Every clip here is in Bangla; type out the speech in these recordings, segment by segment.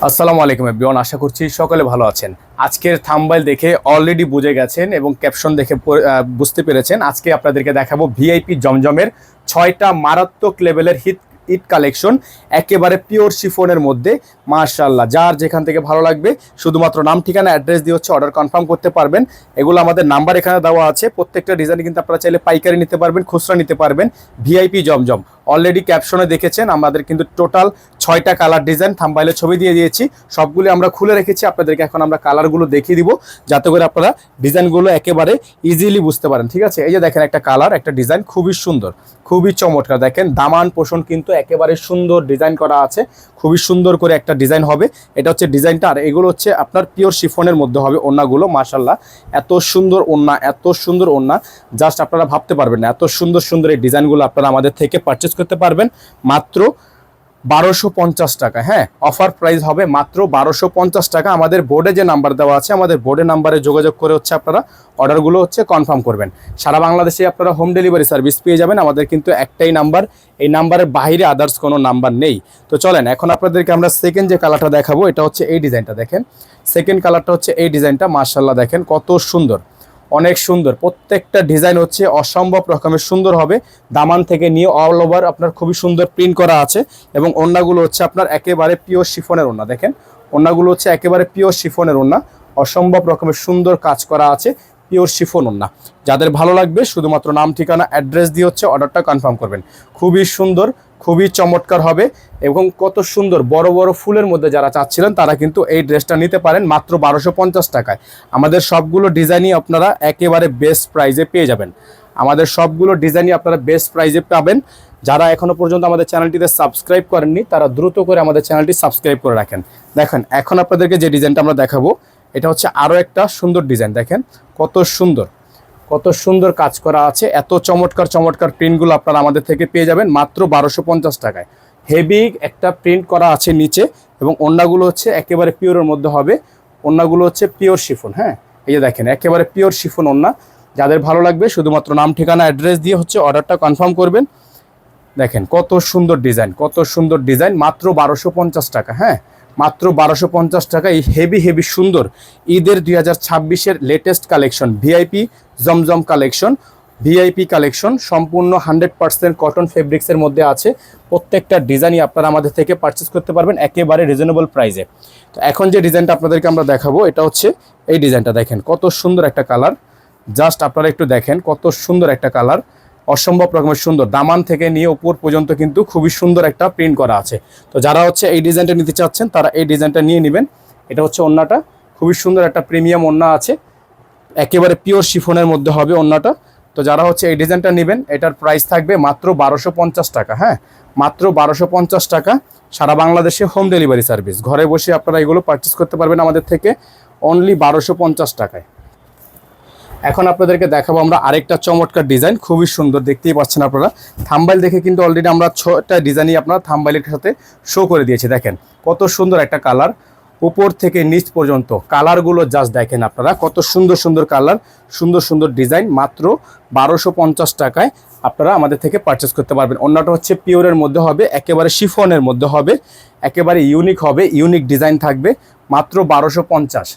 আসসালামু আলাইকুম এভরিওয়ান, আশা করছি সকলে ভালো আছেন। আজকের থাম্বনেল দেখে অলরেডি বুঝে গেছেন এবং ক্যাপশন দেখে বুঝতে পেরেছেন। আজকে আপনাদেরকে দেখাবো ভিআইপি জমজমের 6টা মারাত্মক লেভেলের ঈদ কালেকশন, একেবারে পিওর শিফনের মধ্যে। মাশাআল্লাহ, যার যেখান থেকে ভালো লাগবে শুধুমাত্র নাম, ঠিকানা, অ্যাড্রেস দিয়ে হচ্ছে অর্ডার কনফার্ম করতে পারবেন। এগুলো আমাদের নাম্বার এখানে দেওয়া আছে। প্রত্যেকটা ডিজাইন কিন্তু আপনারা চাইলে পাইকারি নিতে পারবেন, খুচরা নিতে পারবেন। ভিআইপি জমজম অলরেডি ক্যাপশনে দেখেছেন, আমাদের কিন্তু টোটাল 6টা কালার ডিজাইন থাম্বনেলে ছবি দিয়ে দিয়েছি। সবগুলো আমরা খুলে রেখেছি, আপনাদেরকে এখন আমরা কালারগুলো দেখিয়ে দিব, যাতে করে আপনারা ডিজাইনগুলো একেবারে ইজিলি বুঝতে পারেন। ঠিক আছে, এই যে দেখেন একটা কালার, একটা ডিজাইন খুবই সুন্দর, খুবই চমৎকার। দেখেন দামান পোষণ কিন্তু একেবারে সুন্দর ডিজাইন করা আছে, খুবই সুন্দর করে একটা ডিজাইন হবে। এটা হচ্ছে ডিজাইনটা, আর এগুলো হচ্ছে আপনার পিওর শিফনের মধ্যে হবে ওড়নাগুলো। মাশাআল্লাহ, এত সুন্দর ওড়না, এত সুন্দর ওড়না, জাস্ট আপনারা ভাবতে পারবেন না। এত সুন্দর সুন্দর এই ডিজাইনগুলো আপনারা আমাদের থেকে পারচেস করতে পারবেন মাত্র 1250 টাকা। হ্যাঁ, অফার প্রাইস হবে মাত্র 1250 টাকা। আমাদের বোর্ডে যে নাম্বার দেওয়া আছে, আমাদের বোর্ডের নাম্বারে যোগাযোগ করে হচ্ছে আপনারা অর্ডারগুলো হচ্ছে কনফার্ম করবেন। সারা বাংলাদেশে আপনারা হোম ডেলিভারি সার্ভিস পেয়ে যাবেন। আমাদের কিন্তু একটাই নাম্বার, এই নাম্বারের বাইরে আদার্স কোনো নাম্বার নেই। তো চলেন এখন আপনাদেরকে আমরা সেকেন্ড যে কালারটা দেখাবো, এটা হচ্ছে এই ডিজাইনটা। দেখেন সেকেন্ড কালারটা হচ্ছে এই ডিজাইনটা। মাশাআল্লাহ, দেখেন কত সুন্দর, অনেক সুন্দর। প্রত্যেকটা ডিজাইন হচ্ছে অসম্ভব রকমের সুন্দর হবে। দামান থেকে নিয়ে অল ওভার আপনার খুবই সুন্দর প্রিন্ট করা আছে, এবং ওড়নাগুলো হচ্ছে আপনার একেবারে পিওর শিফনের ওড়না। দেখেন ওড়নাগুলো হচ্ছে একেবারে পিওর শিফনের ওড়না, অসম্ভব রকমের সুন্দর কাজ করা আছে, পিওর শিফন ওড়না। যাদের ভালো লাগবে শুধুমাত্র নাম, ঠিকানা, অ্যাড্রেস দিয়ে হচ্ছে অর্ডারটা কনফার্ম করবেন। খুবই সুন্দর, খুবই চমৎকার হবে, এবং কত সুন্দর বড় বড় ফুলের মধ্যে যারা চাচ্ছিলেন তারা কিন্তু এই ড্রেসটা নিতে পারেন মাত্র 1250 টাকায়। আমাদের সবগুলো ডিজাইনই আপনারা একেবারে বেস্ট প্রাইজে পেয়ে যাবেন। আমাদের সবগুলো ডিজাইনই আপনারা বেস্ট প্রাইজে পাবেন। যারা এখনো পর্যন্ত আমাদের চ্যানেলটিতে সাবস্ক্রাইব করেননি, তারা দ্রুত করে আমাদের চ্যানেলটি সাবস্ক্রাইব করে রাখেন। দেখেন এখন আপনাদেরকে যে ডিজাইনটা আমরা দেখাবো, এটা হচ্ছে আরও একটা সুন্দর ডিজাইন। দেখেন কত সুন্দর, কত সুন্দর কাজ করা আছে। এত চমৎকার চমৎকার প্রিন্টগুলো আপনারা আমাদের থেকে পেয়ে যাবেন মাত্র 1250 টাকায়। হেভি একটা প্রিন্ট করা আছে নিচে, এবং ওড়নাগুলো হচ্ছে একেবারে পিওরের মধ্যে হবে। ওড়নাগুলো হচ্ছে পিওর শিফন। হ্যাঁ, এই যে দেখেন একেবারে পিওর শিফন ওড়না। যাদের ভালো লাগবে শুধুমাত্র নাম, ঠিকানা, অ্যাড্রেস দিয়ে হচ্ছে অর্ডারটা কনফার্ম করবেন। দেখেন কত সুন্দর ডিজাইন, কত সুন্দর ডিজাইন, মাত্র 1250 টাকা। হ্যাঁ, মাত্র 1250 টাকা। এই হেভি হেভি সুন্দর ঈদের 2026-এর লেটেস্ট কালেকশন, ভিআইপি জমজম কালেকশন, ভিআইপি কালেকশন, সম্পূর্ণ 100% কটন ফেব্রিক্সের মধ্যে আছে। প্রত্যেকটা ডিজাইনই আপনারা আমাদের থেকে পারচেস করতে পারবেন একেবারে রিজনেবল প্রাইসে। তো এখন যে ডিজাইনটা আপনাদেরকে আমরা দেখাবো, এটা হচ্ছে এই ডিজাইনটা। দেখেন কত সুন্দর একটা কালার, জাস্ট আপনারা একটু দেখেন কত সুন্দর একটা কালার, অসম্ভব রকমের সুন্দর। দামান থেকে নিয়ে উপর পর্যন্ত কিন্তু খুবই সুন্দর একটা প্রিন্ট করা আছে। তো যারা হচ্ছে এই ডিজাইনটা নিতে চাচ্ছেন তারা এই ডিজাইনটা নিয়ে নেবেন। এটা হচ্ছে ওড়নাটা, খুবই সুন্দর একটা প্রিমিয়াম ওড়না আছে, একেবারে পিওর শিফনের মধ্যে হবে ওড়নাটা। তো যারা হচ্ছে এই ডিজাইনটা নেবেন, এটার প্রাইস থাকবে মাত্র 1250 টাকা। হ্যাঁ, মাত্র 1250 টাকা। সারা বাংলাদেশে হোম ডেলিভারি সার্ভিস, ঘরে বসে আপনারা এগুলো পারচেস করতে পারবেন আমাদের থেকে অনলি 1250 টাকায়। এখন আপনাদেরকে দেখাবো আমরা আরেকটা চমৎকার ডিজাইন, খুবই সুন্দর, দেখতেই পাচ্ছেন আপনারা। থাম্বনেল দেখে কিন্তু অলরেডি আমরা 6টা ডিজাইনই আপনারা থাম্বনেলের সাথে শো করে দিয়েছি। দেখেন কত সুন্দর একটা কালার, উপর থেকে নিচ পর্যন্ত কালারগুলো জাস্ট দেখেন আপনারা, কত সুন্দর সুন্দর কালার, সুন্দর সুন্দর ডিজাইন। মাত্র 1250 টাকায় আপনারা আমাদের থেকে পারচেস করতে পারবেন। অন্যটা হচ্ছে পিওরের মধ্যে হবে, একেবারে শিফনের মধ্যে হবে, একেবারে ইউনিক হবে, ইউনিক ডিজাইন থাকবে। মাত্র 1250।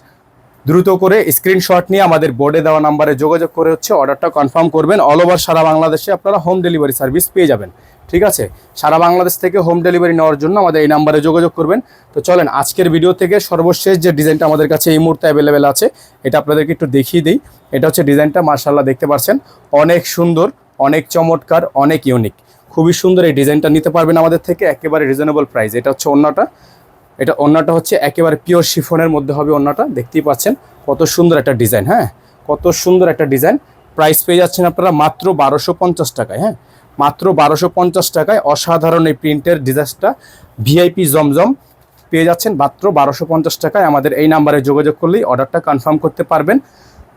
দ্রুত করে স্ক্রিনশট নিয়ে আমাদের বোর্ডে দেওয়া নাম্বারে যোগাযোগ করে হচ্ছে অর্ডারটা কনফার্ম করবেন। অল ওভার সারা বাংলাদেশে আপনারা হোম ডেলিভারি সার্ভিস পেয়ে যাবেন। ঠিক আছে, সারা বাংলাদেশ থেকে হোম ডেলিভারি নেওয়ার জন্য আমাদের এই নাম্বারে যোগাযোগ করবেন। তো চলেন আজকের ভিডিও থেকে সর্বশেষ যে ডিজাইনটা আমাদের কাছে এই মুহূর্তে অ্যাভেলেবেল আছে, এটা আপনাদেরকে একটু দেখিয়ে দিই। এটা হচ্ছে ডিজাইনটা, মাশাআল্লাহ দেখতে পাচ্ছেন, অনেক সুন্দর, অনেক চমৎকার, অনেক ইউনিক, খুবই সুন্দর। এই ডিজাইনটা নিতে পারবেন আমাদের থেকে একেবারে রিজনেবল প্রাইস। এটা হচ্ছে ওড়নাটা, এটা ওড়নাটা হচ্ছে একেবারে পিওর শিফনের মধ্যে হবে ওড়নাটা, দেখতেই পাচ্ছেন কত সুন্দর একটা ডিজাইন। হ্যাঁ, কত সুন্দর একটা ডিজাইন। প্রাইস পেয়ে যাচ্ছেন আপনারা মাত্র 1250 টাকায়। হ্যাঁ, মাত্র 1250 টাকায় অসাধারণ এই প্রিন্টের ডিজাইনটা ভিআইপি জমজম পেয়ে যাচ্ছেন মাত্র 1250 টাকায়। আমাদের এই নাম্বারে যোগাযোগ করলেই অর্ডারটা কনফার্ম করতে পারবেন।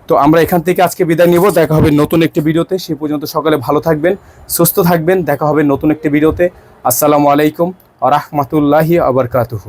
তো আমরা এখান থেকে আজকে বিদায় নিব, দেখা হবে নতুন একটি ভিডিওতে। সেই পর্যন্ত সকলে ভালো থাকবেন, সুস্থ থাকবেন, দেখা হবে নতুন একটি ভিডিওতে। আসসালামু আলাইকুম ওয়া রাহমাতুল্লাহি ওয়া বারাকাতুহু।